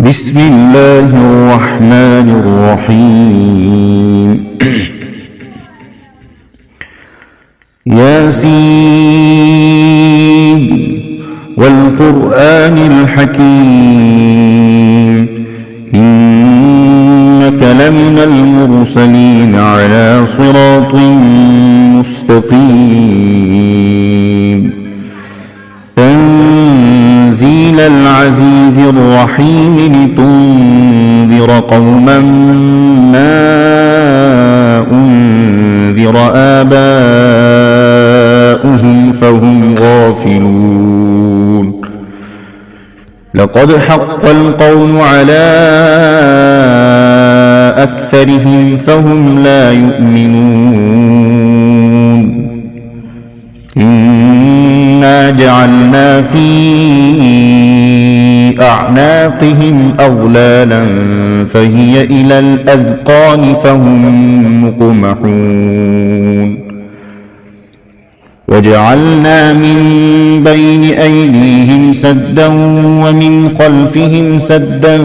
بسم الله الرحمن الرحيم ياسين والقرآن الحكيم إنك لمن المرسلين على صراط مستقيم تنزيل العزيز الرحيم لتنذر قوما ما أنذر آباؤهم فهم غافلون لقد حق القول على أكثرهم فهم لا يؤمنون إنا جعلنا في أعناقهم أغلالا فهي إلى الأذقان فهم مقمحون وجعلنا من بين أيديهم سدا ومن خلفهم سدا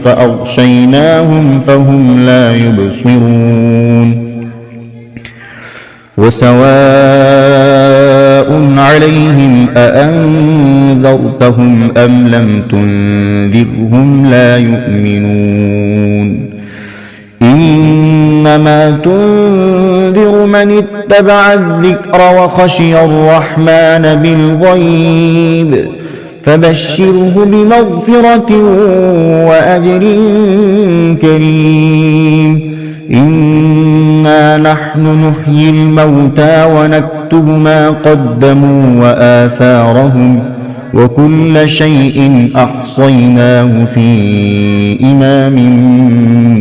فأغشيناهم فهم لا يبصرون وسواء عليهم أأنذرتهم أم لم تنذرهم لا يؤمنون إنما تنذر من اتبع الذكر وخشي الرحمن بالغيب فبشره بمغفرة وأجر كريم إنا نحن نحيي الموتى ونكتب ما قدموا وآثارهم وكل شيء أحصيناه في إمام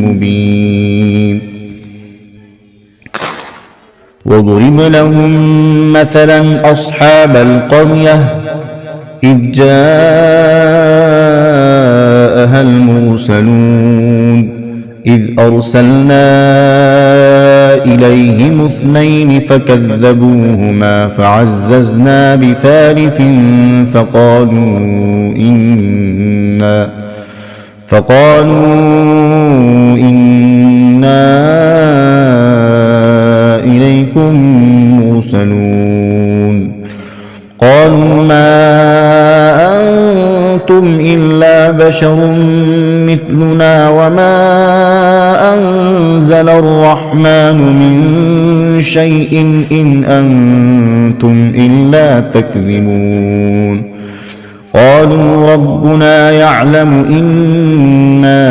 مبين واضرب لهم مثلا أصحاب القرية إذ جاءها المرسلون إذ أرسلنا إليهم 2 فكذبوهما فعززنا بثالث فقالوا إنا إليكم مرسلون قالوا ما أنتم إلا بشر مثلنا وما أنزل الرحمن من شيء إن أنتم إلا تكذبون قالوا ربنا يعلم إنا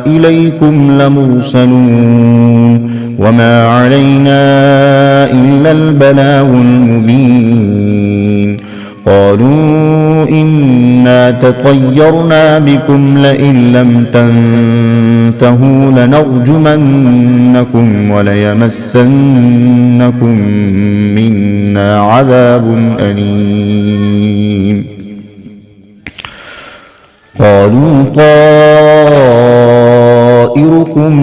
إليكم لمرسلون وما علينا إلا البلاغ المبين قالوا إنا تطيرنا بكم لئن لم تنتهوا لنرجمنكم وليمسنكم منا عذاب أليم قالوا طائركم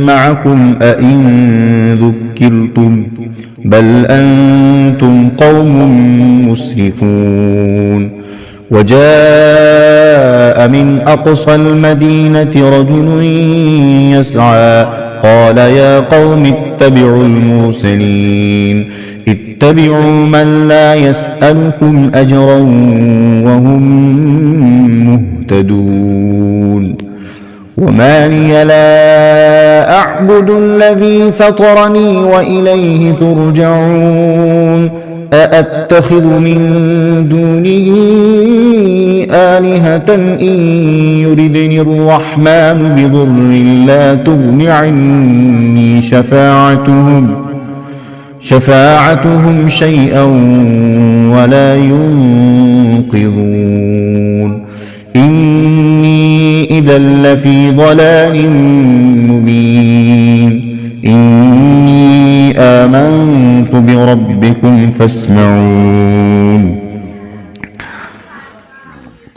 معكم أئن ذكرتم بل أنتم قوم مسرفون وجاء من أقصى المدينة رجل يسعى قال يا قوم اتبعوا المرسلين اتبعوا من لا يسألكم أجرا وهم مهتدون وما لي لا أعبد الذي فطرني وإليه ترجعون أأتخذ من دونه آلهة إن يردني الرحمن بضر لا تغن عني شفاعتهم شيئا ولا ينقذون إني إذا لفي ضلال مبين إني آمنت بربكم فاسمعون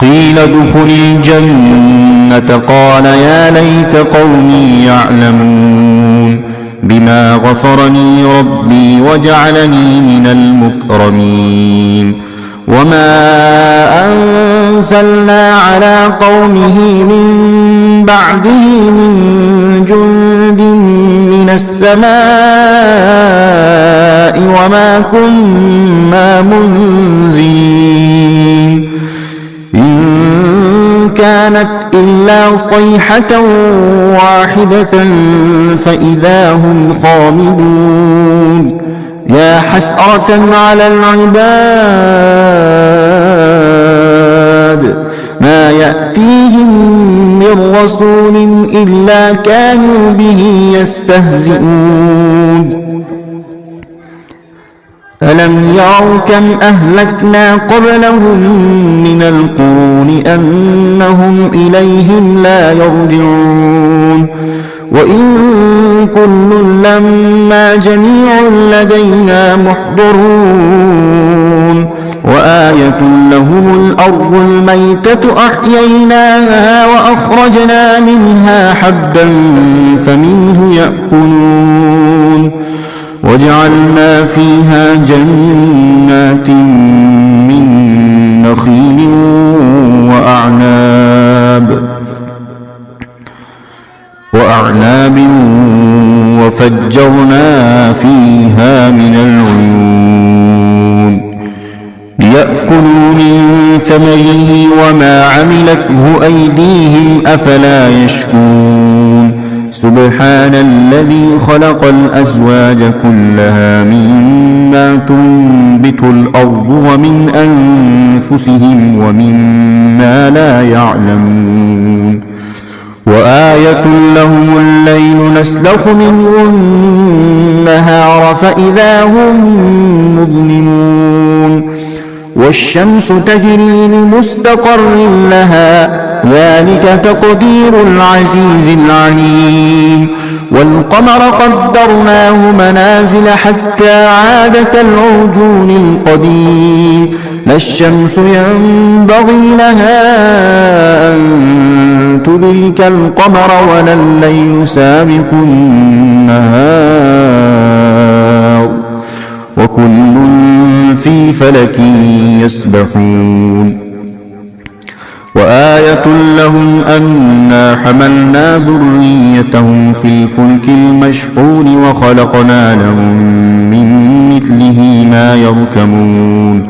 قيل ادخل الجنة قال يا ليت قومي يعلمون بما غفرني ربي وجعلني من المكرمين وما أرسلنا على قومه من بعده من جند من السماء وما كنا منزلين إن كانت إلا صيحة واحدة فإذا هم خامدون يا حسرة على العباد ما يأتيهم من رسول إلا كانوا به يستهزئون ألم يروا كم أهلكنا قبلهم من القرون أنهم إليهم لا يرجعون وإن كل لما جميع لدينا محضرون وآية لهم الأرض الميتة أحييناها وأخرجنا منها حبا فمنه يأكلون وجعلنا فيها جنات من نخيل وأعناب وفجرنا فيها من العيون ليأكلوا من ثمره وما عملته أيديهم أفلا يشكرون سبحان الذي خلق الأزواج كلها مما تنبت الأرض ومن أنفسهم ومما لا يعلمون وآية لهم الليل نسلخ منه النهار فإذا هم مظلمون والشمس تجري لمستقر لها ذلك تقدير العزيز العليم والقمر قدرناه منازل حتى عاد كالعرجون القديم لا الشمس ينبغي لها أن تدرك القمر ولا الليل سابق النهار وكل في فلك يسبحون وآية لهم أنا حملنا ذريتهم في الفلك المشحون وخلقنا لهم من مثله ما يركبون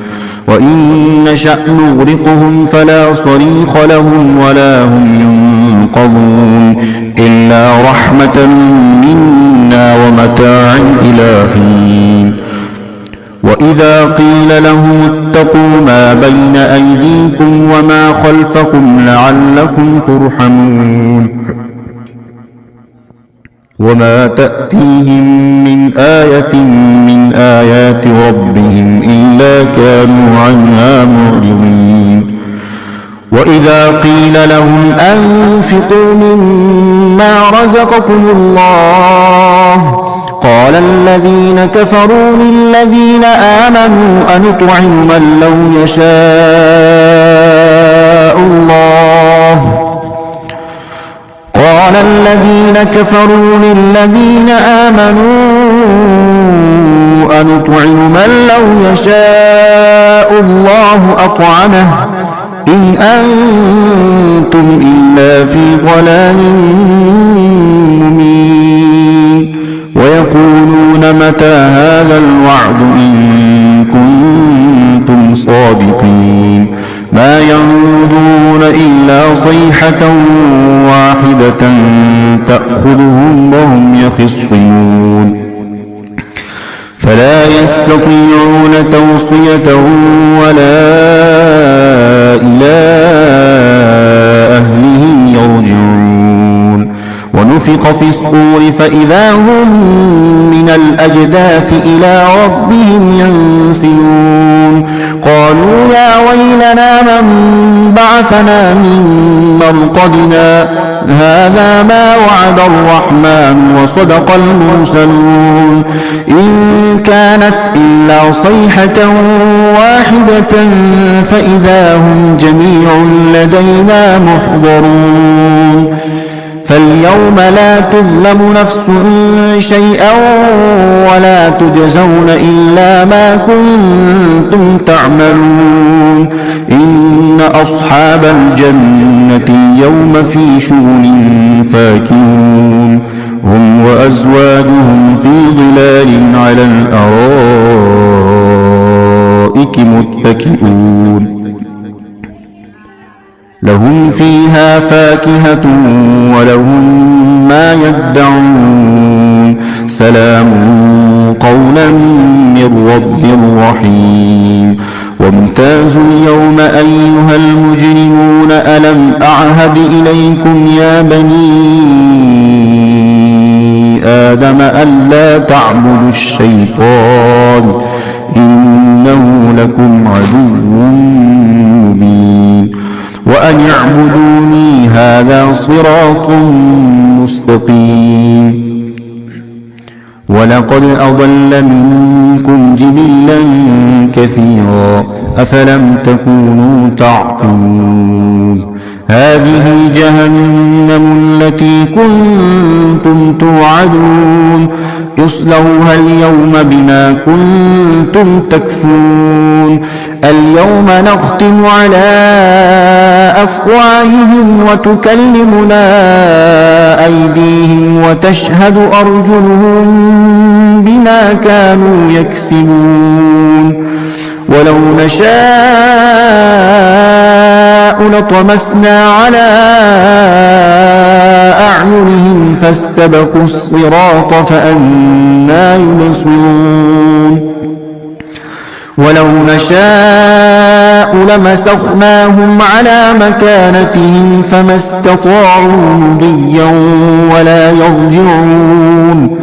وإن نشأ نغرقهم فلا صريخ لهم ولا هم ينقذون إلا رحمة منا ومتاعا إلى حين وإذا قيل لهم اتقوا ما بين أيديكم وما خلفكم لعلكم ترحمون وما تأتيهم من آية من آيات ربهم إلا كانوا عنها معرضين وإذا قيل لهم أنفقوا مما رزقكم الله قال الذين كفروا للذين آمنوا أنطعم من لو يشاء الله قال الذين كفروا للذين آمنوا أنطعم من لو يشاء الله أطعمه إن أنتم إلا في ضلال مبين ويقولون متى هذا الوعد إن كنتم صادقين ما ينظرون إلا صيحة واحدة تأخذهم وهم يخصمون فلا يستطيعون توصية ولا إلى أهلهم يرجعون ونفخ في الصور فإذا هم من الأجداث إلى ربهم ينسلون قالوا يا ويلنا من بعثنا من مرقدنا هذا ما وعد الرحمن وصدق المرسلون إن كانت إلا صيحة واحدة فإذا هم جميع لدينا محضرون فاليوم لا تظلم نفس شيئا ولا تجزون إلا ما كنتم تعملون إن أصحاب الجنة اليوم في شغل فاكهون هم وأزواجهم في ظلال على الأرائك متكئون لهم فيها فاكهة ولهم ما يدعون سلام قولا من رب رحيم وامتازوا اليوم أيها المجرمون ألم أعهد إليكم يا بني آدم ألا تعبدوا الشيطان إنه لكم عدو مبين وأن اعبدوني هذا صراط مستقيم ولقد أضل منكم جبلا كثيرا أفلم تكونوا تعقلون هذه جهنم التي كنتم توعدون اصلوها اليوم بما كنتم تكفرون اليوم نختم على أفواههم وتكلمنا أيديهم وتشهد أرجلهم بما كانوا يكسبون ولو نشاء لطمسنا على أعينهم فاستبقوا الصراط فأنى يبصرون ولو نشاء لمسخناهم على مكانتهم فما استطاعوا مضيا ولا يرجعون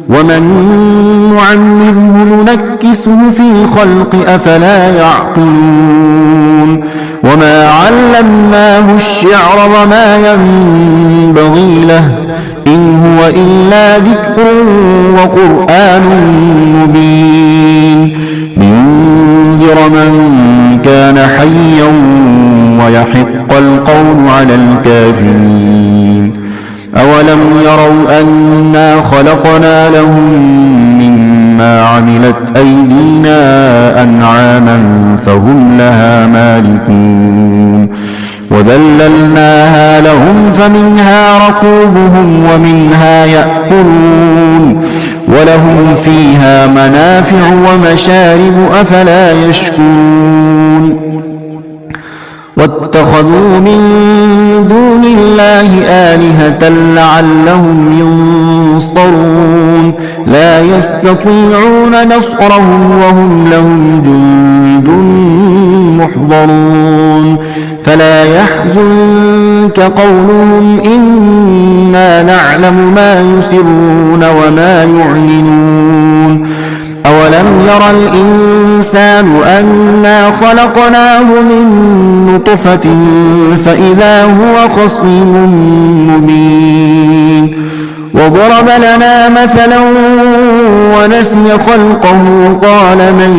ومن نعمره ننكسه في الخلق أفلا يعقلون وما علمناه الشعر وما ينبغي له إن هو إلا ذكر وقرآن مبين لينذر من كان حيا ويحق القول على الكافرين أولم يروا أنا خلقنا لهم مما عملت أيدينا أنعاما فهم لها مالكون وذللناها لهم فمنها ركوبهم ومنها يأكلون ولهم فيها منافع ومشارب أفلا يشكرون واتخذوا من دون الله آلهة لعلهم ينصرون لا يستطيعون نصرهم وهم لهم جند محضرون فلا يحزنك قولهم إنا نعلم ما يسرون وما يعلنون أولم ير الإنسان أنا خلقناه من نطفة فإذا هو خصيم مبين وضرب لنا مثلا ونسي خلقه قال من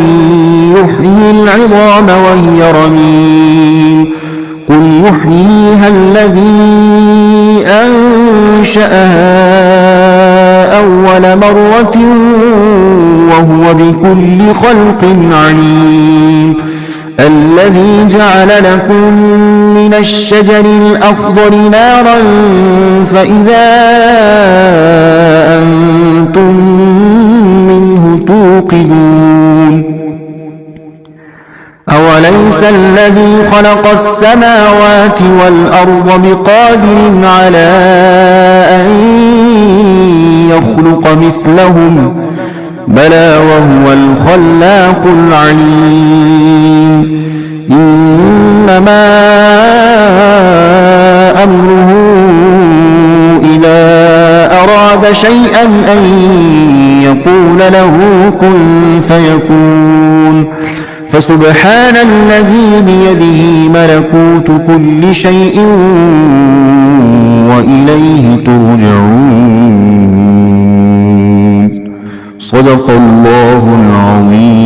يحيي العظام وهي رميم قل يحييها الذي أنشأها أول مرة وهو بكل خلق عليم الذي جعل لكم من الشجر الأخضر نارا فإذا أنتم منه توقدون أوليس الذي خلق السماوات والأرض بقادر على أن يخلق مثلهم بلى وهو الخلاق العليم إنما أمره إذا أراد شيئا أن يقول له كن فيكون فسبحان الذي بيده ملكوت كل شيء وإليه ترجعون صدق الله العظيم.